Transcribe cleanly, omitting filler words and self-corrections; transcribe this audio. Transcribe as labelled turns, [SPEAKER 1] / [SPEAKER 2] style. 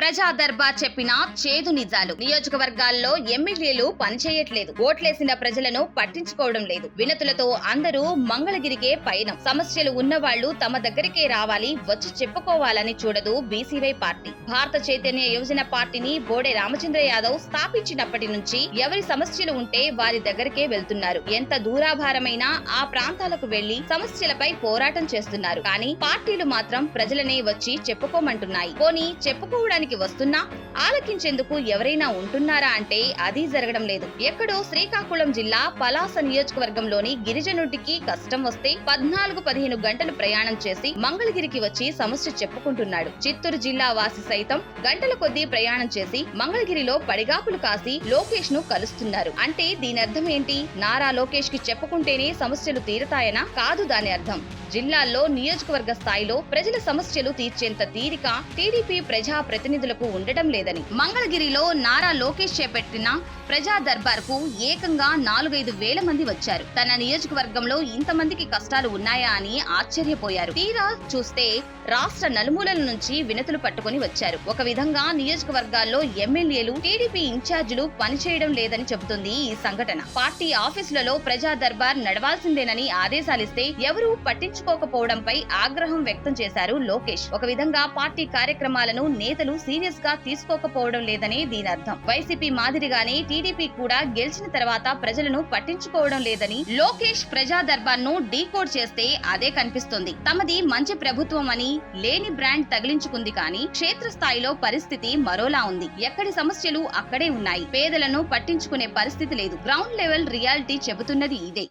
[SPEAKER 1] ప్రజా దర్బార్ చెప్పిన చేదు నిజాలు. నియోజకవర్గాల్లో ఎమ్మెల్యేలు పనిచేయట్లేదు, ఓట్లేసిన ప్రజలను పట్టించుకోవడం లేదు. వినతులతో అందరూ మంగళగిరికే పయనం. సమస్యలు ఉన్నవాళ్లు తమ దగ్గరికే రావాలి, వచ్చి చెప్పుకోవాలని చూడదు బీసీవై పార్టీ. భారత చైతన్య యువజన పార్టీని బోడే రామచంద్ర యాదవ్ స్థాపించినప్పటి నుంచి ఎవరి సమస్యలు ఉంటే వారి దగ్గరికే వెళ్తున్నారు. ఎంత దూరాభారమైనా ఆ ప్రాంతాలకు వెళ్లి సమస్యలపై పోరాటం చేస్తున్నారు. కానీ పార్టీలు మాత్రం ప్రజలనే వచ్చి చెప్పుకోమంటున్నాయి. పోనీ చెప్పుకోవడానికి వస్తున్నా ఆలకించేందుకు ఎవరైనా ఉంటున్నారా అంటే అది జరగడం లేదు. ఎక్కడో శ్రీకాకుళం జిల్లా పలాస నియోజకవర్గంలోని గిరిజనుడికి కష్టం వస్తే 14-15 గంటలు ప్రయాణం చేసి మంగళగిరికి వచ్చి సమస్య చెప్పుకుంటున్నాడు. చిత్తూరు జిల్లా వాసి సైతం గంటల కొద్దీ ప్రయాణం చేసి మంగళగిరిలో పడిగాపులు కాసి లోకేష్ ను కలుస్తున్నారు. అంటే దీని అర్థం ఏంటి? నారా లోకేష్ కి చెప్పుకుంటేనే సమస్యలు తీరతాయనా? కాదు దాని అర్థం. జిల్లాల్లో నియోజకవర్గ స్థాయిలో ప్రజల సమస్యలు తీర్చేంత తీరిక టీడీపీ ప్రజా ప్రతినిధులకు ఉండటం లేదని. మంగళగిరిలో నారా లోకేష్ చేపట్టిన ప్రజా దర్బార్ కు ఏకంగా 4-5 వేల మంది వచ్చారు. తన నియోజకవర్గంలో ఇంతమందికి కష్టాలు ఉన్నాయా అని ఆశ్చర్యపోయారు. తీరా చూస్తే రాష్ట్ర నలుమూలల నుంచి వినతులు పట్టుకుని వచ్చారు. ఒక విధంగా నియోజకవర్గాల్లో ఎమ్మెల్యేలు, టీడీపీ ఇన్ఛార్జీలు పనిచేయడం లేదని చెబుతుంది ఈ సంఘటన. పార్టీ ఆఫీసులలో ప్రజా దర్బార్ నడవాల్సిందేనని ఆదేశాలిస్తే ఎవరూ పట్టించుకోకపోవడంపై ఆగ్రహం వ్యక్తం చేశారు లోకేష్. ఒక విధంగా పార్టీ కార్యక్రమాలను నేతలు సీరియస్ గా తీసుకోకపోవడం లేదని దీని అర్థం. వైసీపీ మాదిరిగానే టీడీపీ కూడా గెలిచిన తర్వాత ప్రజలను పట్టించుకోవడం లేదని లోకేష్ ప్రజా దర్బార్ ను డీకోడ్ చేస్తే అదే కనిపిస్తుంది. తమది మంచి ప్రభుత్వం అని లేని బ్రాండ్ తగిలించుకుంది. కానీ క్షేత్రస్థాయిలో పరిస్థితి మరోలా ఉంది. ఎక్కడి సమస్యలు అక్కడే ఉన్నాయి. పేదలను పట్టించుకునే పరిస్థితి లేదు. గ్రౌండ్ లెవెల్ రియాలిటీ చెబుతున్నది ఇదే.